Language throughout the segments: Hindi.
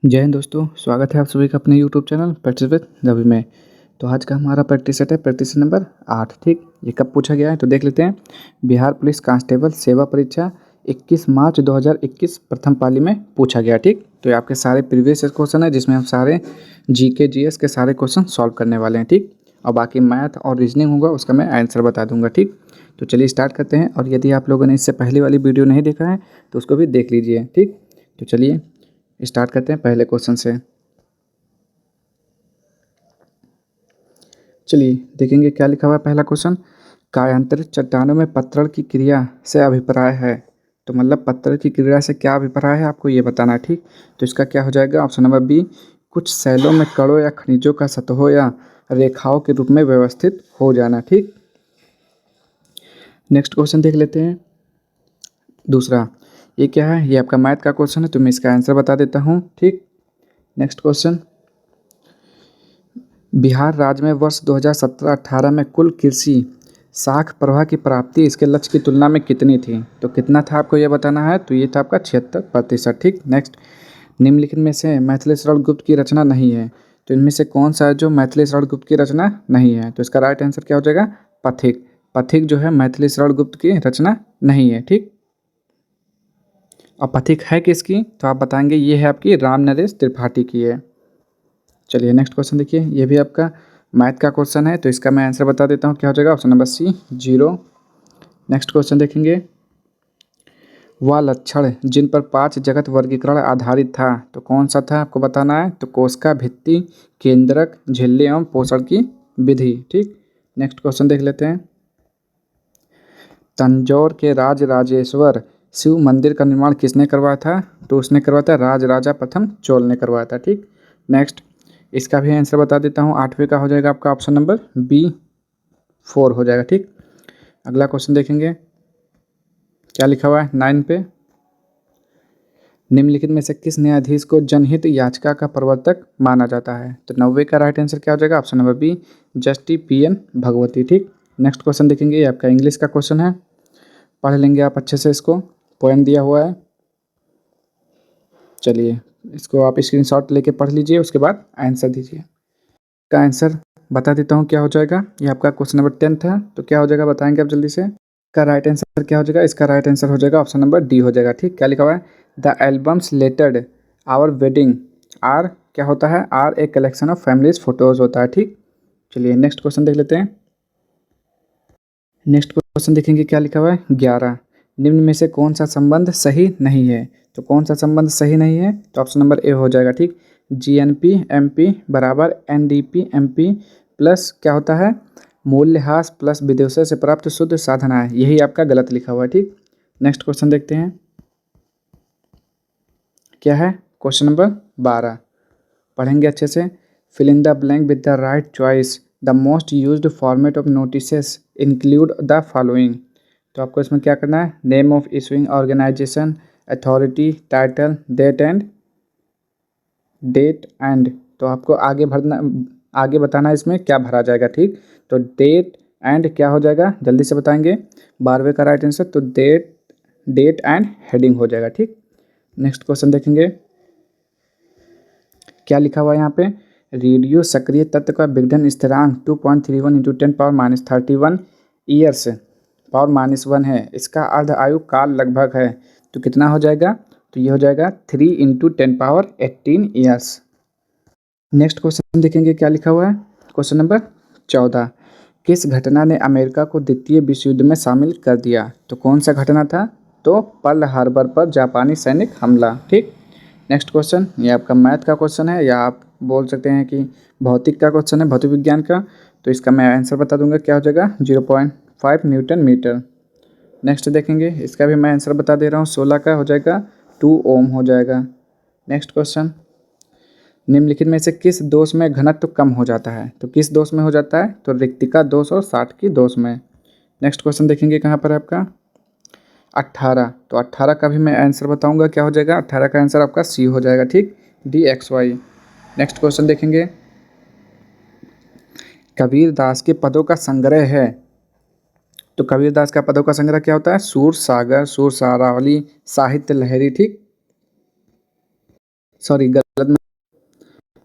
जय हिंद दोस्तों, स्वागत है आप सभी का अपने YouTube channel practice with Ravi में। तो आज का हमारा प्रैक्टिस सेट है प्रैक्टिस नंबर 8। ठीक, ये कब पूछा गया है तो देख लेते हैं। बिहार पुलिस कांस्टेबल सेवा परीक्षा 21 मार्च 2021 प्रथम पाली में पूछा गया। ठीक, तो ये आपके सारे प्रीवियस क्वेश्चन है जिसमें हम सारे जीके जीएस के सारे क्वेश्चन सॉल्व करने वाले हैं। ठीक, और बाकी मैथ और रीजनिंग होगा उसका मैं आंसर बता दूंगा। ठीक, तो चलिए स्टार्ट करते हैं। और यदि आप लोगों ने इससे पहले वाली वीडियो नहीं देखा है तो उसको भी देख लीजिए। ठीक, तो चलिए स्टार्ट करते हैं पहले क्वेश्चन से। चलिए देखेंगे क्या लिखा हुआ है। पहला क्वेश्चन, कायांतरित चट्टानों में पत्थर की क्रिया से अभिप्राय है। तो मतलब पत्थर की क्रिया से क्या अभिप्राय है आपको ये बताना है। ठीक, तो इसका क्या हो जाएगा ऑप्शन नंबर बी, कुछ शैलों में कणों या खनिजों का सतहों या रेखाओं के रूप में व्यवस्थित हो जाना। ठीक, नेक्स्ट क्वेश्चन देख लेते हैं। दूसरा, ये क्या है, ये आपका मैथ का क्वेश्चन है तो मैं इसका आंसर बता देता हूँ। ठीक, नेक्स्ट क्वेश्चन, बिहार राज्य में वर्ष 2017-18 में कुल कृषि साख प्रवाह की प्राप्ति इसके लक्ष्य की तुलना में कितनी थी। तो कितना था आपको ये बताना है। तो ये था आपका 76%। ठीक, नेक्स्ट, निम्नलिखित में से मैथिली शरण गुप्त की रचना नहीं है। तो इनमें से कौन सा है जो मैथिली शरण गुप्त की रचना नहीं है। तो इसका राइट आंसर क्या हो जाएगा, पथिक। पथिक जो है मैथिली शरण गुप्त की रचना नहीं है। ठीक, और पथिक है किसकी तो आप बताएंगे ये है आपकी राम नरेश त्रिपाठी की है। चलिए नेक्स्ट क्वेश्चन देखिए, ये भी आपका मैथ का क्वेश्चन है तो इसका मैं आंसर बता देता हूँ। क्या हो जाएगा option number c, 0। Next question देखेंगे, वह लक्षण जिन पर 5 जगत वर्गीकरण आधारित था तो कौन सा था आपको बताना है। तो कोशिका भित्ति, केंद्रक, झिल्ली एवं पोषण की विधि। ठीक, नेक्स्ट क्वेश्चन देख लेते हैं, तंजौर के राजराजेश्वर शिव मंदिर का निर्माण किसने करवाया था। तो उसने करवाया था राजराजा प्रथम चोल ने करवाया था। ठीक, नेक्स्ट, इसका भी आंसर बता देता हूँ। 8वें का हो जाएगा आपका ऑप्शन नंबर बी, 4 हो जाएगा। ठीक, अगला क्वेश्चन देखेंगे क्या लिखा हुआ है 9 पे, निम्नलिखित में से किस न्यायाधीश को जनहित याचिका का प्रवर्तक माना जाता है। तो 90 का राइट आंसर क्या हो जाएगा option number b, justice PN Bhagwati. ठीक, नेक्स्ट क्वेश्चन देखेंगे, ये आपका इंग्लिश का क्वेश्चन है, पढ़ लेंगे आप अच्छे से, इसको पोएम दिया हुआ है। चलिए इसको आप स्क्रीनशॉट लेके पढ़ लीजिए, उसके बाद आंसर दीजिए। का आंसर बता देता हूँ क्या हो जाएगा। ये आपका क्वेश्चन नंबर 10 था तो क्या हो जाएगा बताएंगे आप जल्दी से। का राइट आंसर क्या हो जाएगा, इसका राइट आंसर हो जाएगा ऑप्शन नंबर डी हो जाएगा। ठीक, क्या लिखा हुआ है, the albums related our wedding are क्या होता है, are a collection of families photos होता है। ठीक, चलिए नेक्स्ट क्वेश्चन देख लेते हैं। नेक्स्ट क्वेश्चन देखेंगे क्या लिखा हुआ है 11, निम्न में से कौन सा संबंध सही नहीं है। तो कौन सा संबंध सही नहीं है तो ऑप्शन नंबर ए हो जाएगा। ठीक, GNP MP बराबर NDP MP प्लस क्या होता है, मूल्यह्रास प्लस विदेशों से प्राप्त शुद्ध साधना है, यही आपका गलत लिखा हुआ है। ठीक, नेक्स्ट क्वेश्चन देखते हैं क्या है, क्वेश्चन नंबर 12 पढ़ेंगे अच्छे से। Fill in the blank with the right choice, the most used format of notices include the following. तो आपको इसमें क्या करना है, name of issuing organisation, authority, title, date and. तो आपको आगे भरना, आगे बताना है इसमें क्या भरा जाएगा। ठीक, तो डेट एंड क्या हो जाएगा जल्दी से बताएंगे। 12वें का राइट आंसर तो डेट एंड हेडिंग हो जाएगा। ठीक, नेक्स्ट क्वेश्चन देखेंगे क्या लिखा हुआ है यहाँ पे, रेडियो सक्रिय तत्व का विघटन स्थिरांक 2.31 इंटू 10⁻31 ईयर्स पावर-1 है, इसका अर्ध आयु काल लगभग है। तो कितना हो जाएगा, तो ये हो जाएगा 3 इंटू 10⁻18 ईयर्स। नेक्स्ट क्वेश्चन देखेंगे क्या लिखा हुआ है, क्वेश्चन नंबर 14, किस घटना ने अमेरिका को द्वितीय विश्व युद्ध में शामिल कर दिया। तो कौन सा घटना था, तो पर्ल हार्बर पर जापानी सैनिक हमला। ठीक, नेक्स्ट क्वेश्चन, ये आपका मैथ का क्वेश्चन है या आप बोल सकते हैं कि भौतिक का क्वेश्चन है, भौतिक विज्ञान का। तो इसका मैं आंसर बता दूंगा क्या हो जाएगा 0.5 न्यूटन मीटर। नेक्स्ट देखेंगे, इसका भी मैं आंसर बता दे रहा हूँ, 16 का हो जाएगा 2 ओम हो जाएगा। नेक्स्ट क्वेश्चन, निम्नलिखित में से किस दोष में घनत्व कम हो जाता है। तो किस दोष में हो जाता है, तो रिक्तिका दोष और 60 की दोष में। नेक्स्ट क्वेश्चन देखेंगे कहाँ पर है आपका 18, तो 18 का भी मैं आंसर बताऊंगा क्या हो जाएगा, 18 का आंसर आपका सी हो जाएगा। ठीक, DXY। नेक्स्ट क्वेश्चन देखेंगे, कबीर दास के पदों का संग्रह है। तो कबीर दास का पदों का संग्रह क्या होता है, सूर सागर, सूर सारावली, साहित्य लहरी। ठीक, सॉरी गलत में,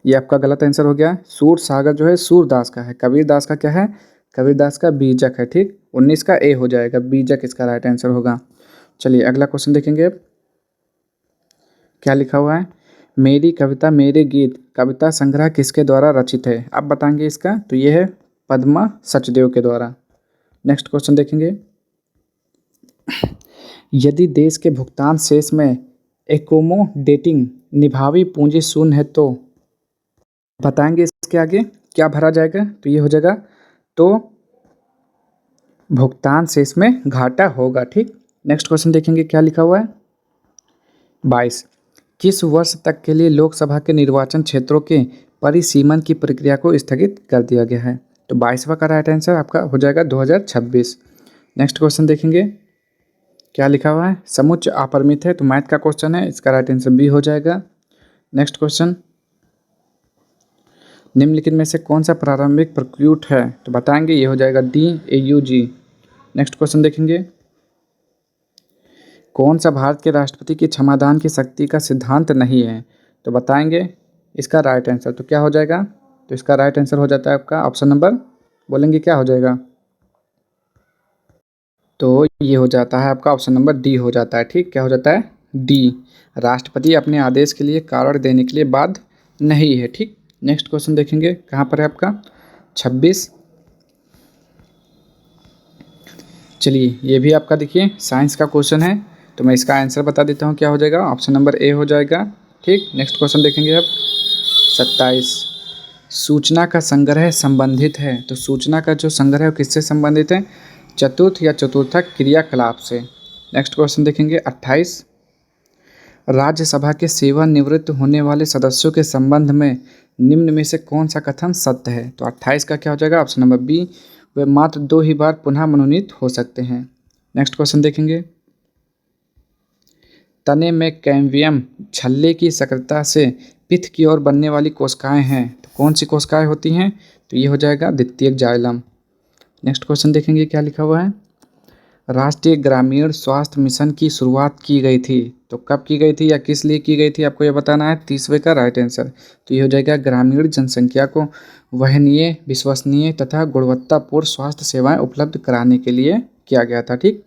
ये आपका गलत आंसर हो गया। सूर सागर जो है सूरदास का है, कबीरदास का क्या है, कबीरदास का बीजक है। ठीक, 19 का ए हो जाएगा, बीजक इसका राइट आंसर होगा। चलिए अगला क्वेश्चन देखेंगे अब क्या लिखा हुआ है। मेरी कविता मेरे गीत कविता संग्रह किसके द्वारा रचित है, आप बताएंगे इसका, तो ये है पद्मा सचदेव के द्वारा। नेक्स्ट क्वेश्चन देखेंगे। यदि देश के भुगतान शेष में एकोमोडेटिंग निभावी पूंजी शून्य है तो बताएंगे इसके आगे क्या भरा जाएगा, तो ये हो जाएगा तो भुगतान शेष में घाटा होगा। ठीक, नेक्स्ट क्वेश्चन देखेंगे क्या लिखा हुआ है। 22 किस वर्ष तक के लिए लोकसभा के निर्वाचन क्षेत्रों के परिसीमन की प्रक्रिया को स्थगित कर दिया गया है, तो 22वां का राइट आंसर आपका हो जाएगा 2026। नेक्स्ट क्वेश्चन देखेंगे क्या लिखा हुआ है। समुच्चय अपरिमित है, तो मैथ का क्वेश्चन है, इसका राइट आंसर बी हो जाएगा। नेक्स्ट क्वेश्चन, निम्नलिखित में से कौन सा प्रारंभिक प्रक्यूट है, तो बताएंगे ये हो जाएगा DAUG। नेक्स्ट क्वेश्चन देखेंगे। कौन सा भारत के राष्ट्रपति की क्षमादान की शक्ति का सिद्धांत नहीं है, तो बताएंगे इसका राइट आंसर, तो क्या हो जाएगा, तो इसका राइट आंसर हो जाता है आपका ऑप्शन नंबर, बोलेंगे क्या हो जाएगा, तो ये हो जाता है आपका ऑप्शन नंबर डी हो जाता है। ठीक, क्या हो जाता है, डी, राष्ट्रपति अपने आदेश के लिए कारण देने के लिए बाध्य नहीं है। ठीक, नेक्स्ट क्वेश्चन देखेंगे कहाँ पर है आपका 26। चलिए ये भी आपका देखिए साइंस का क्वेश्चन है, तो मैं इसका आंसर बता देता हूँ क्या हो जाएगा, ऑप्शन नंबर ए हो जाएगा। ठीक, नेक्स्ट क्वेश्चन देखेंगे अब 27। सूचना का संग्रह संबंधित है, तो सूचना का जो संग्रह है वो किससे संबंधित है, चतुर्थ या चतुर्थक क्रियाकलाप से। नेक्स्ट क्वेश्चन देखेंगे 28। राज्यसभा के सेवानिवृत्त होने वाले सदस्यों के संबंध में निम्न में से कौन सा कथन सत्य है, तो 28 का क्या हो जाएगा, ऑप्शन नंबर बी, वे मात्र 2 ही बार पुनः मनोनीत हो सकते हैं। नेक्स्ट क्वेश्चन देखेंगे। तने में कैम्बियम छल्ले की सक्रियता से पित्त की ओर बनने वाली कोशिकाएं हैं, तो कौन सी कोशिकाएं होती हैं, तो ये हो जाएगा द्वितीयक जाइलम। नेक्स्ट क्वेश्चन देखेंगे क्या लिखा हुआ है। राष्ट्रीय ग्रामीण स्वास्थ्य मिशन की शुरुआत की गई थी, तो कब की गई थी या किस लिए की गई थी, आपको ये बताना है। 30वें का राइट आंसर, तो ये हो जाएगा ग्रामीण जनसंख्या को वहनीय, विश्वसनीय तथा गुणवत्तापूर्ण स्वास्थ्य सेवाएं उपलब्ध कराने के लिए किया गया था। ठीक,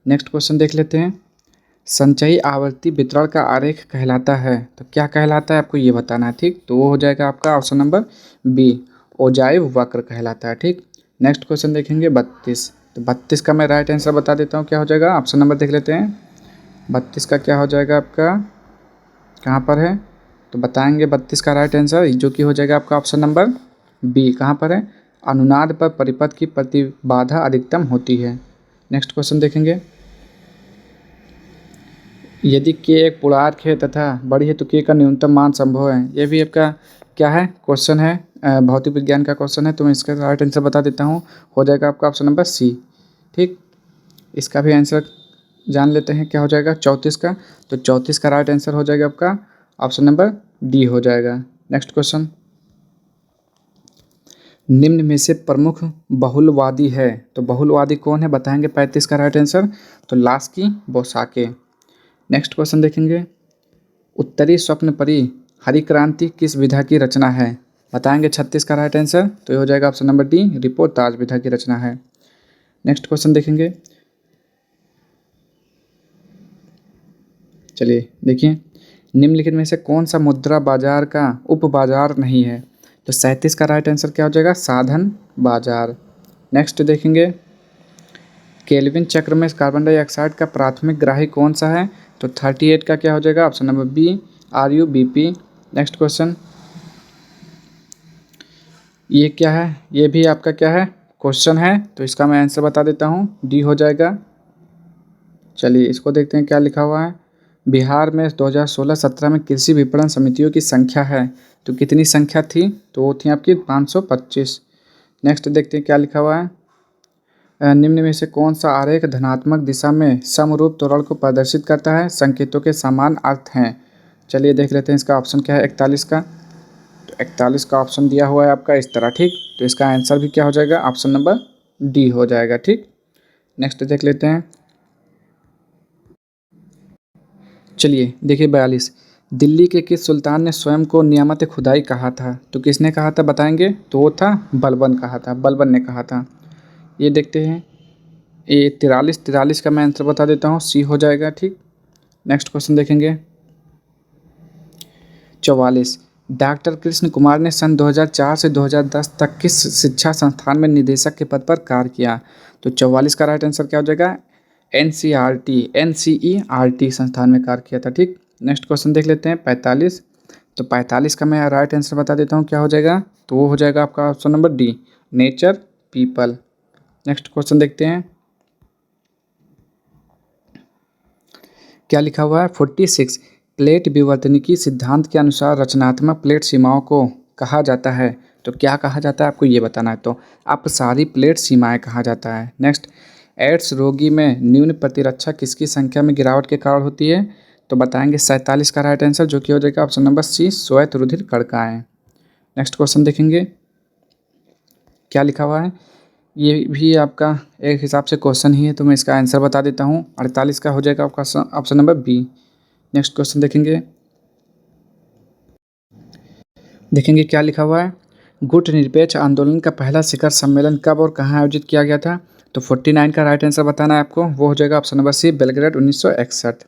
नेक्स्ट क्वेश्चन देख लेते हैं। संचयी आवर्ती वितरण का आरेख कहलाता है, तो क्या कहलाता है, आपको ये बताना है। ठीक, तो वो हो जाएगा आपका ऑप्शन नंबर बी, ओजाइव वक्र कहलाता है। ठीक, नेक्स्ट क्वेश्चन देखेंगे 32, तो 32 का मैं राइट आंसर बता देता हूँ क्या हो जाएगा, ऑप्शन नंबर देख लेते हैं। 32 का क्या हो जाएगा आपका, कहाँ पर है, तो बताएंगे 32 का राइट आंसर जो कि हो जाएगा आपका ऑप्शन नंबर बी, कहाँ पर है, अनुनाद पर परिपथ की प्रतिबाधा अधिकतम होती है। नेक्स्ट क्वेश्चन देखेंगे। यदि k एक पूर्णांक है तथा बड़ी है तो k का न्यूनतम मान संभव है, ये भी आपका क्या है क्वेश्चन है, भौतिक विज्ञान का क्वेश्चन है, तो मैं इसका राइट आंसर बता देता हूँ, हो जाएगा आपका ऑप्शन नंबर सी। ठीक, इसका भी आंसर जान लेते हैं क्या हो जाएगा 34 का, तो 34 का राइट आंसर हो जाएगा आपका ऑप्शन नंबर डी हो जाएगा। Next question. निम्न में से प्रमुख बहुलवादी है, तो बहुलवादी कौन है बताएंगे, 35 का राइट आंसर, तो लास्की बोसाके। नेक्स्ट क्वेश्चन देखेंगे। उत्तरी स्वप्नपरी हरिक्रांति किस विधा की रचना है, बताएंगे 36 का राइट आंसर, तो ये हो जाएगा ऑप्शन नंबर डी, रिपोर्टाज विधा की रचना है। नेक्स्ट क्वेश्चन देखेंगे। चलिए देखिए, निम्नलिखित में से कौन सा मुद्रा बाजार का उप बाजार नहीं है, तो 37 का राइट आंसर क्या हो जाएगा, साधन बाजार। नेक्स्ट देखेंगे। केल्विन चक्र में कार्बन डाइऑक्साइड का प्राथमिक ग्राही कौन सा है, तो 38 का क्या हो जाएगा, option number b, RuBp। Next question. ये क्या है, ये भी आपका क्या है क्वेश्चन है, तो इसका मैं आंसर बता देता हूँ, डी हो जाएगा। चलिए इसको देखते हैं क्या लिखा हुआ है। बिहार में 2016-17 में कृषि विपणन समितियों की संख्या है, तो कितनी संख्या थी, तो वो थी आपकी 525। नेक्स्ट देखते हैं क्या लिखा हुआ है। निम्न में से कौन सा आरेख धनात्मक दिशा में समरूप त्वरण को प्रदर्शित करता है, संकेतों के समान अर्थ हैं। चलिए देख लेते हैं इसका ऑप्शन क्या है 41 का, तो 41 का ऑप्शन दिया हुआ है आपका इस तरह। ठीक, तो इसका आंसर भी क्या हो जाएगा, ऑप्शन नंबर डी हो जाएगा। ठीक, नेक्स्ट देख लेते हैं। चलिए देखिए 42। दिल्ली के किस सुल्तान ने स्वयं को नियामत खुदाई कहा था? तो किसने कहा था बताएंगे? तो वो था बलबन कहा था, बलबन ने कहा था। ये देखते हैं, ये 43 का मैं आंसर बता देता हूँ, सी हो जाएगा। ठीक, नेक्स्ट क्वेश्चन देखेंगे। 44, डॉक्टर कृष्ण कुमार ने सन 2004 से 2010 तक किस शिक्षा संस्थान में निदेशक के पद पर कार्य किया? तो 44 का राइट आंसर क्या हो जाएगा? NCERT संस्थान में कार्य किया था। ठीक, नेक्स्ट क्वेश्चन देख लेते हैं 45। तो 45 का मैं राइट आंसर बता देता हूँ, क्या हो जाएगा? तो वो हो जाएगा आपका option number D, nature people. Next question देखते हैं, क्या लिखा हुआ है? 46, प्लेट विवर्तनिकी सिद्धांत के अनुसार रचनात्मक प्लेट सीमाओं को कहा जाता है। तो क्या कहा जाता है आपको ये बताना है। तो अपसारी प्लेट सीमाएं कहा जाता है। नेक्स्ट, एड्स रोगी में न्यून प्रतिरक्षा किसकी संख्या में गिरावट के कारण होती है? तो बताएंगे 47 का राइट आंसर, जो कि हो जाएगा ऑप्शन नंबर सी, श्वेत रुधिर कणिकाएं। नेक्स्ट क्वेश्चन देखेंगे, क्या लिखा हुआ है? ये भी आपका एक हिसाब से क्वेश्चन ही है, तो मैं इसका आंसर बता देता हूँ। 48 का हो जाएगा आपका option number b. Next question देखेंगे क्या लिखा हुआ है? गुट निरपेक्ष आंदोलन का पहला शिखर सम्मेलन कब और कहाँ आयोजित किया गया था? तो 49 का राइट आंसर बताना है आपको, वो हो जाएगा option number c, Belgrade 1961।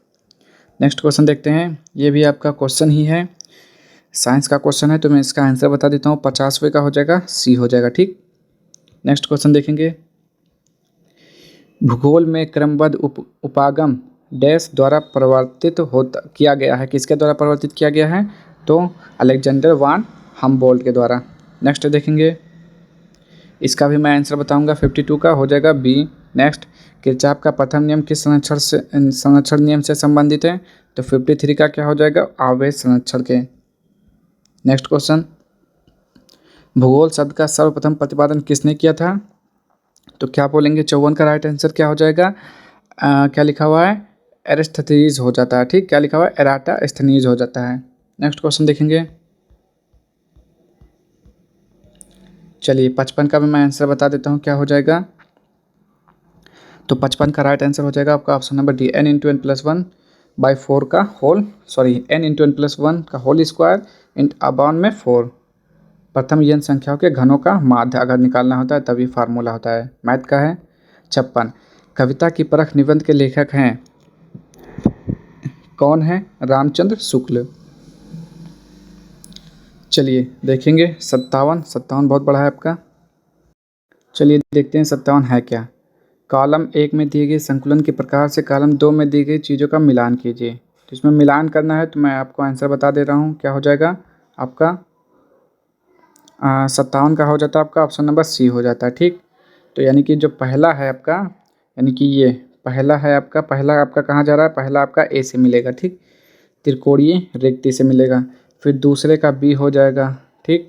Next question देखते हैं, ये भी आपका क्वेश्चन ही है, साइंस का क्वेश्चन है, तो मैं इसका आंसर बता देता हूँ। 50वें का हो जाएगा सी हो जाएगा। ठीक, नेक्स्ट क्वेश्चन देखेंगे, भूगोल में क्रमबद्ध उपागम डैश द्वारा परिवर्तित होता किया गया है? किसके द्वारा परिवर्तित किया गया है? तो अलेक्जेंडर वान हमबोल्ट के द्वारा। नेक्स्ट देखेंगे, इसका भी मैं आंसर बताऊंगा। 52 का हो जाएगा बी। नेक्स्ट, किरचॉफ का प्रथम नियम किस संरक्षण नियम से संबंधित है? तो 53 का क्या हो जाएगा? आवेश संरक्षण के। नेक्स्ट क्वेश्चन, भूगोल शब्द का सर्वप्रथम प्रतिपादन किसने किया था? तो क्या बोलेंगे? 54 का राइट आंसर क्या हो जाएगा? क्या लिखा हुआ है? एरिस्थनीज हो जाता है। ठीक, क्या लिखा हुआ है? एराटास्थनीज हो जाता है। नेक्स्ट क्वेश्चन देखेंगे, चलिए 55 का भी मैं आंसर बता देता हूँ, क्या हो जाएगा? तो 55 का राइट आंसर हो जाएगा आपका ऑप्शन नंबर डी, n×n+1/4 का होल, सॉरी n×n+1 का होल स्क्वायर इन अबाउन में 4। प्रथम यन संख्याओं के घनों का माध्य अगर निकालना होता है तभी फार्मूला होता है। मैथ का है। 56, कविता की परख निबंध के लेखक हैं कौन है? रामचंद्र शुक्ल। चलिए देखेंगे 57 बहुत बड़ा है आपका। चलिए देखते हैं 57 है क्या। कॉलम 1 में दिए गए संकुलन के प्रकार से कॉलम 2 में दी गई चीज़ों का मिलान कीजिए। तो इसमें मिलान करना है, तो मैं आपको आंसर बता दे रहा हूँ, क्या हो जाएगा आपका? 57 का हो जाता है आपका ऑप्शन नंबर सी हो जाता है। ठीक, तो यानी कि जो पहला है आपका, यानी कि ये पहला है आपका, पहला आपका कहाँ जा रहा है? पहला आपका ए से मिलेगा। ठीक, त्रिकोणीय रिक्ति से मिलेगा। फिर दूसरे का बी हो जाएगा। ठीक,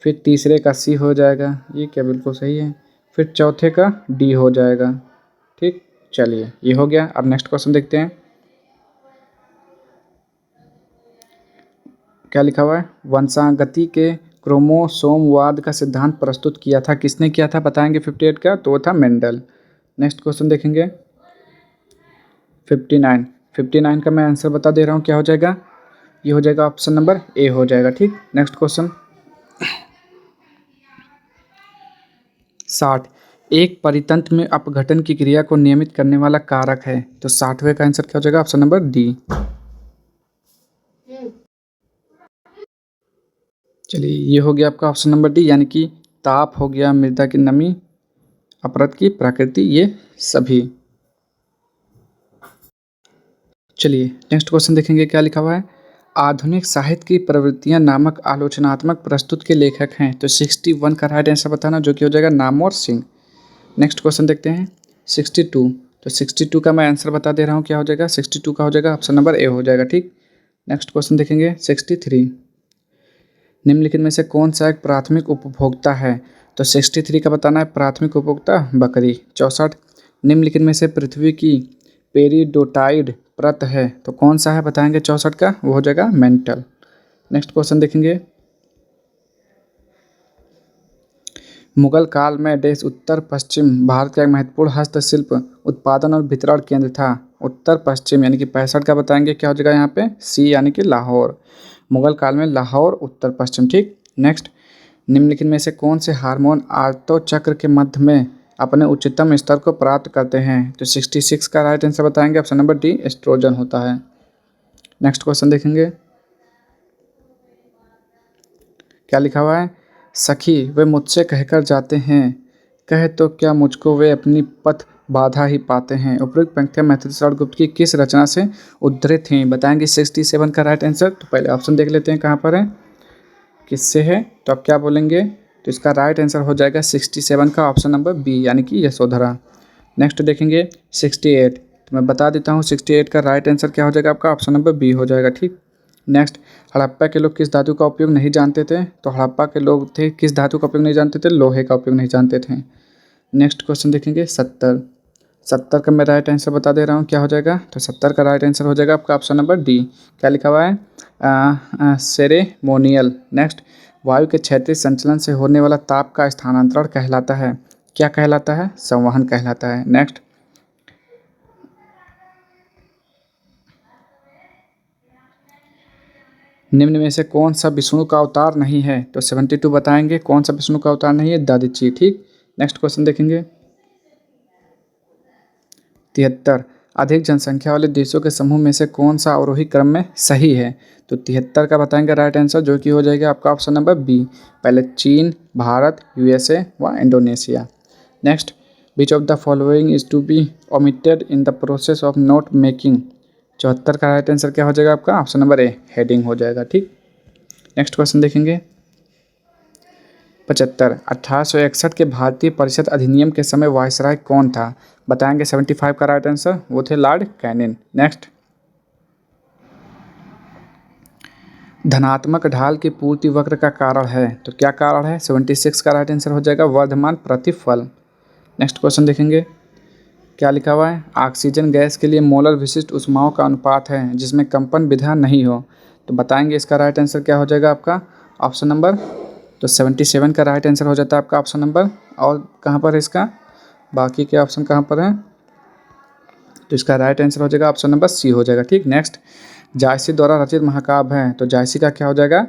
फिर तीसरे का सी हो जाएगा, ये क्या बिल्कुल सही है। फिर चौथे का डी हो जाएगा। ठीक, चलिए ये हो गया। अब नेक्स्ट क्वेश्चन देखते हैं, क्या लिखा हुआ है? वंशागति के क्रोमोसोमवाद का सिद्धांत प्रस्तुत किया था, किसने किया था बताएंगे? 58 का, तो वो था मेंडल। नेक्स्ट क्वेश्चन देखेंगे 59 का मैं आंसर बता दे रहा हूँ, क्या हो जाएगा? ये हो जाएगा ऑप्शन नंबर ए हो जाएगा। ठीक, नेक्स्ट क्वेश्चन 60, एक परितंत्र में अपघटन की क्रिया को नियमित करने वाला कारक है। तो 60वें का आंसर क्या हो जाएगा? Option number D. चलिए ये हो गया आपका ऑप्शन नंबर डी, यानी कि ताप हो गया, मृदा की नमी, अपरद की प्रकृति, ये सभी। चलिए नेक्स्ट क्वेश्चन देखेंगे, क्या लिखा हुआ है? आधुनिक साहित्य की प्रवृत्तियां नामक आलोचनात्मक प्रस्तुत के लेखक हैं। तो 61 का राइट आंसर बताना, जो कि हो जाएगा नामवर सिंह। नेक्स्ट क्वेश्चन देखते हैं 62। तो 62 का मैं आंसर बता दे रहा हूँ, क्या हो जाएगा? 62 का हो जाएगा ऑप्शन नंबर ए हो जाएगा। ठीक, नेक्स्ट क्वेश्चन देखेंगे 63, निम्नलिखित में से कौन सा एक प्राथमिक उपभोक्ता है? तो 63 का बताना है, प्राथमिक उपभोक्ता बकरी। 64, निम्नलिखित में से पृथ्वी की पेरिडोटाइड परत है, तो कौन सा है बताएंगे? 64 का, वो हो जाएगा मेंटल। नेक्स्ट क्वेश्चन देखेंगे, मुगल काल में देश उत्तर पश्चिम भारत का एक महत्वपूर्ण हस्तशिल्प उत्पादन और वितरण केंद्र था। उत्तर पश्चिम यानी कि 65 का बताएंगे क्या हो जाएगा यहाँ पे सी यानी कि लाहौर। मुगल काल में लाहौर उत्तर पश्चिम। ठीक, नेक्स्ट, निम्नलिखित में से कौन से हार्मोन आर्तो चक्र के मध्य में अपने उच्चतम स्तर को प्राप्त करते हैं? तो 66 का राइट आंसर बताएंगे ऑप्शन नंबर डी एस्ट्रोजन होता है। नेक्स्ट क्वेश्चन देखेंगे क्या लिखा हुआ है। सखी वे मुझसे कहकर जाते हैं, कहे तो क्या मुझको वे अपनी पथ बाधा ही पाते हैं। उपरोक्त पंक्तियां मैथिली गुप्त की किस रचना से उद्धृत हैं? बताएंगे 67 का राइट आंसर। तो पहले ऑप्शन देख लेते हैं कहाँ पर है, किससे है। तो आप क्या बोलेंगे, तो इसका राइट आंसर हो जाएगा 67 का ऑप्शन नंबर बी यानी कि यशोधरा। नेक्स्ट देखेंगे 68। तो मैं बता देता हूँ 68 का राइट आंसर क्या हो जाएगा आपका ऑप्शन नंबर बी हो जाएगा। ठीक, नेक्स्ट, हड़प्पा के लोग किस धातु का उपयोग नहीं जानते थे? तो हड़प्पा के लोग थे किस धातु का उपयोग नहीं जानते थे? लोहे का उपयोग नहीं जानते थे। नेक्स्ट क्वेश्चन देखेंगे 70 का मैं राइट आंसर बता दे रहा हूँ क्या हो जाएगा। तो 70 का राइट आंसर हो जाएगा आपका ऑप्शन नंबर डी। क्या लिखा हुआ है, सेरेमोनियल। नेक्स्ट, वायु के क्षैतिज संचलन से होने वाला ताप का स्थानांतरण कहलाता है, क्या कहलाता है? संवहन कहलाता है। नेक्स्ट, निम्न में से कौन सा विष्णु का अवतार नहीं है? तो 72 बताएंगे कौन सा विष्णु का अवतार नहीं है, दधिची। ठीक, नेक्स्ट क्वेश्चन देखेंगे 73। अधिक जनसंख्या वाले देशों के समूह में से कौन सा अवरोही क्रम में सही है? तो 73 का बताएंगे राइट आंसर, जो कि हो जाएगा आपका ऑप्शन नंबर बी, पहले चीन, भारत, यूएसए व Indonesia. Next, which of the following is to be omitted in the process of note making. 74 का राइट आंसर क्या हो जाएगा आपका ऑप्शन नंबर ए, हेडिंग हो जाएगा। ठीक, नेक्स्ट क्वेश्चन देखेंगे 75। 1861 के भारतीय परिषद अधिनियम के समय वायसराय कौन था? बताएंगे 75 का राइट आंसर, वो थे लॉर्ड कैनिन। नेक्स्ट, धनात्मक ढाल की पूर्ति वक्र का कारण है, तो क्या कारण है? 76 का राइट आंसर हो जाएगा वर्धमान प्रतिफल। नेक्स्ट क्वेश्चन देखेंगे क्या लिखा हुआ है। ऑक्सीजन गैस के लिए मोलर विशिष्ट ऊष्माओं का अनुपात है जिसमें कंपन विधा नहीं हो, तो बताएंगे इसका राइट आंसर क्या हो जाएगा आपका ऑप्शन नंबर। तो 77 का राइट आंसर हो जाता है आपका ऑप्शन नंबर। और कहाँ पर है इसका, बाकी के ऑप्शन कहाँ पर हैं? तो इसका राइट आंसर हो जाएगा ऑप्शन नंबर सी हो जाएगा। ठीक, नेक्स्ट, जायसी द्वारा रचित महाकाव्य है, तो जायसी का क्या हो जाएगा?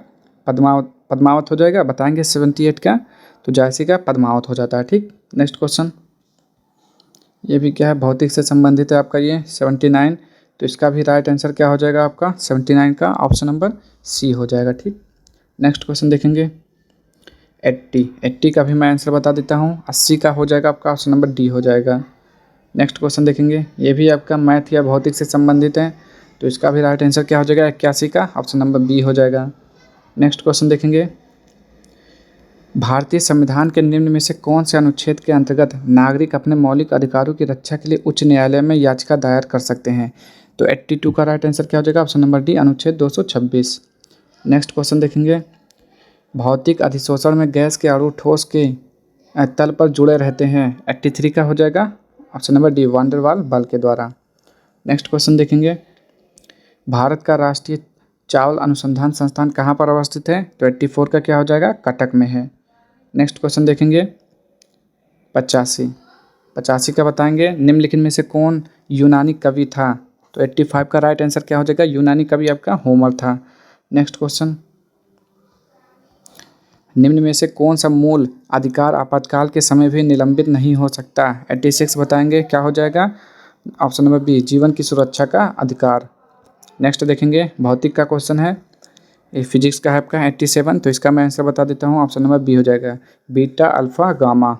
पद्मावत हो जाएगा। बताएंगे 78 का, तो जायसी का पद्मावत हो जाता है। ठीक, नेक्स्ट क्वेश्चन, ये भी क्या है, भौतिक से संबंधित है आपका ये 79। तो इसका भी राइट आंसर क्या हो जाएगा आपका 79 का ऑप्शन नंबर सी हो जाएगा। ठीक, नेक्स्ट क्वेश्चन देखेंगे 80 का भी मैं आंसर बता देता हूँ, 80 का हो जाएगा आपका ऑप्शन नंबर डी हो जाएगा। नेक्स्ट क्वेश्चन देखेंगे, ये भी आपका मैथ या भौतिक से संबंधित है, तो इसका भी राइट आंसर क्या हो जाएगा 81 का ऑप्शन नंबर बी हो जाएगा। नेक्स्ट क्वेश्चन देखेंगे, भारतीय संविधान के निम्न में से कौन से अनुच्छेद के अंतर्गत नागरिक अपने मौलिक अधिकारों की रक्षा के लिए उच्च न्यायालय में याचिका दायर कर सकते हैं? तो 82 का राइट आंसर क्या हो जाएगा ऑप्शन नंबर डी, अनुच्छेद 226। नेक्स्ट क्वेश्चन देखेंगे, भौतिक अधिशोषण में गैस के अणु ठोस के तल पर जुड़े रहते हैं, 83 का हो जाएगा option number D, van der वाल बल के द्वारा। नेक्स्ट क्वेश्चन देखेंगे, भारत का राष्ट्रीय चावल अनुसंधान संस्थान कहाँ पर अवस्थित है? तो 84 का क्या हो जाएगा, कटक में है। नेक्स्ट क्वेश्चन देखेंगे 85 का बताएंगे, निम्नलिखित में से कौन यूनानी कवि था? तो 85 का राइट आंसर क्या हो जाएगा, यूनानी कवि आपका होमर था। नेक्स्ट क्वेश्चन, निम्न में से कौन सा मूल अधिकार आपातकाल के समय भी निलंबित नहीं हो सकता? 86 बताएंगे क्या हो जाएगा ऑप्शन नंबर बी, जीवन की सुरक्षा का अधिकार। नेक्स्ट देखेंगे, भौतिक का क्वेश्चन है, ये फिजिक्स का है आपका 87, तो इसका मैं आंसर बता देता हूँ, ऑप्शन नंबर बी हो जाएगा, beta alpha gamma.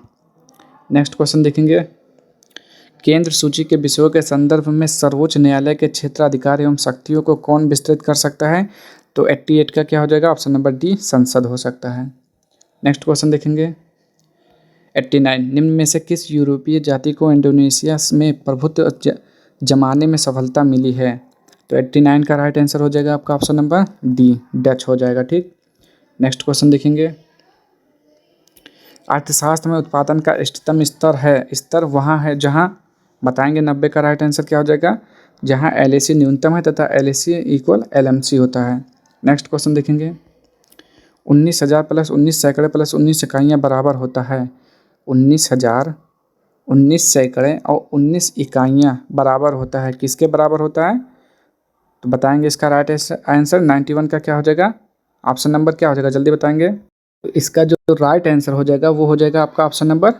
Next question देखेंगे, केंद्र सूची के विषयों के संदर्भ में सर्वोच्च न्यायालय के क्षेत्राधिकार एवं शक्तियों को कौन विस्तृत कर सकता है? तो 88 का क्या हो जाएगा ऑप्शन नंबर डी, संसद हो सकता है। नेक्स्ट क्वेश्चन देखेंगे 89, निम्न में से किस यूरोपीय जाति को इंडोनेशिया में प्रभुत्व जमाने में सफलता मिली है? तो 89 का राइट आंसर हो जाएगा आपका ऑप्शन नंबर डी, डच हो जाएगा। ठीक, नेक्स्ट क्वेश्चन देखेंगे, अर्थशास्त्र में उत्पादन का इष्टतम स्तर वहाँ है जहाँ, बताएंगे 90 का राइट आंसर क्या हो जाएगा, जहाँ LAC न्यूनतम है तथा LAC इक्वल LMC होता है। नेक्स्ट क्वेश्चन देखेंगे, 19,000 प्लस 19 सैकड़े प्लस 19 इकाइयाँ बराबर होता है 19,000 19 सैकड़े और 19 इकाइयाँ बराबर होता है, किसके बराबर होता है? तो बताएंगे इसका राइट आंसर 91 का क्या हो जाएगा, ऑप्शन नंबर क्या हो जाएगा, जल्दी बताएंगे। तो इसका जो राइट आंसर हो जाएगा वो हो जाएगा आपका ऑप्शन नंबर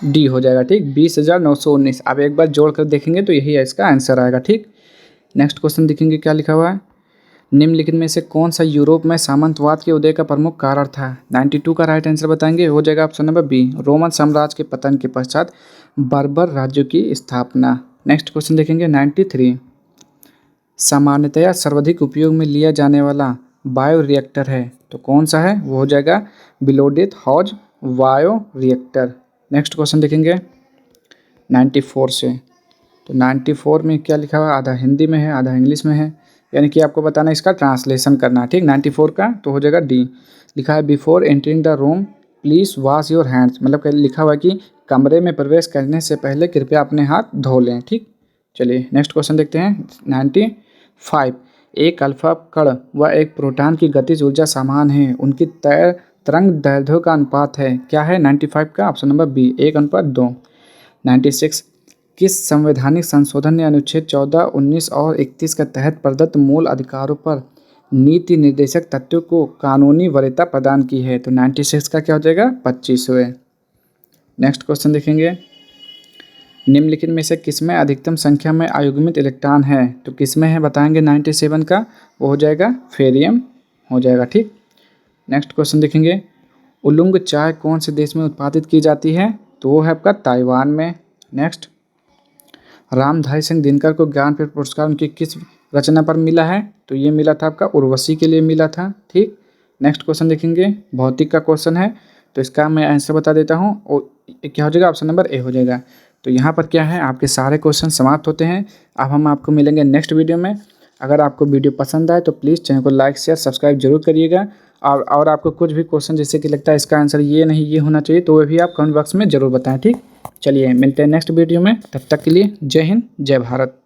डी हो जाएगा। ठीक, 20,919। अब एक बार जोड़ कर देखेंगे तो यही इसका आंसर आएगा। ठीक, नेक्स्ट क्वेश्चन देखेंगे क्या लिखा हुआ है। निम्नलिखित में से कौन सा यूरोप में सामंतवाद के उदय का प्रमुख कारण था? 92 का राइट आंसर बताएंगे, हो जाएगा ऑप्शन नंबर बी, रोमन साम्राज्य के पतन के पश्चात बर्बर राज्यों की स्थापना। नेक्स्ट क्वेश्चन देखेंगे 93। सामान्यतया सर्वाधिक उपयोग में लिया जाने वाला बायो रिएक्टर है तो कौन सा है? वो हो जाएगा बिलोडित हॉज बायो रिएक्टर। नेक्स्ट क्वेश्चन देखेंगे 94 से। तो 94 में क्या लिखा हुआ है, आधा हिंदी में है आधा इंग्लिश में है, यानी कि आपको बताना इसका ट्रांसलेशन करना है। ठीक, 94 का तो हो जाएगा डी। लिखा है before entering the room please wash your hands, मतलब लिखा हुआ है कि कमरे में प्रवेश करने से पहले कृपया अपने हाथ धो लें। ठीक, चलिए नेक्स्ट क्वेश्चन देखते हैं 95। एक अल्फा कण व एक प्रोटॉन की गतिज ऊर्जा समान है, उनकी तरंग दैर्ध्य का अनुपात है, क्या है? 95 का ऑप्शन नंबर बी, 1:2। 96। किस संवैधानिक संशोधन ने अनुच्छेद 14, 19 और 31 के तहत प्रदत्त मूल अधिकारों पर नीति निर्देशक तत्वों को कानूनी वरीयता प्रदान की है? तो 96 का क्या हो जाएगा, 25वें। नेक्स्ट क्वेश्चन देखेंगे, निम्नलिखित में से किसमें अधिकतम संख्या में अयुग्मित इलेक्ट्रॉन है? तो किसमें है बताएंगे 97 का, वो हो जाएगा फेरियम हो जाएगा। ठीक, नेक्स्ट क्वेश्चन देखेंगे, उलुंग चाय कौन से देश में उत्पादित की जाती है? तो वो है आपका ताइवान में। नेक्स्ट, रामधारी सिंह दिनकर को ज्ञानपीठ पुरस्कार उनकी किस रचना पर मिला है? तो ये मिला था आपका उर्वशी के लिए मिला था। ठीक, नेक्स्ट क्वेश्चन देखेंगे, भौतिक का क्वेश्चन है तो इसका मैं आंसर बता देता हूँ, और क्या हो जाएगा, ऑप्शन नंबर ए हो जाएगा। तो यहाँ पर क्या है, आपके सारे क्वेश्चन समाप्त होते हैं। अब हम आपको मिलेंगे नेक्स्ट वीडियो में। अगर आपको वीडियो पसंद आए तो प्लीज़ चैनल को लाइक शेयर सब्सक्राइब जरूर करिएगा। और आपको कुछ भी क्वेश्चन जैसे कि लगता है इसका आंसर ये नहीं ये होना चाहिए तो वह भी आप कमेंट बॉक्स में ज़रूर बताएं। ठीक, चलिए मिलते हैं नेक्स्ट वीडियो में, तब तक के लिए जय हिंद जय भारत।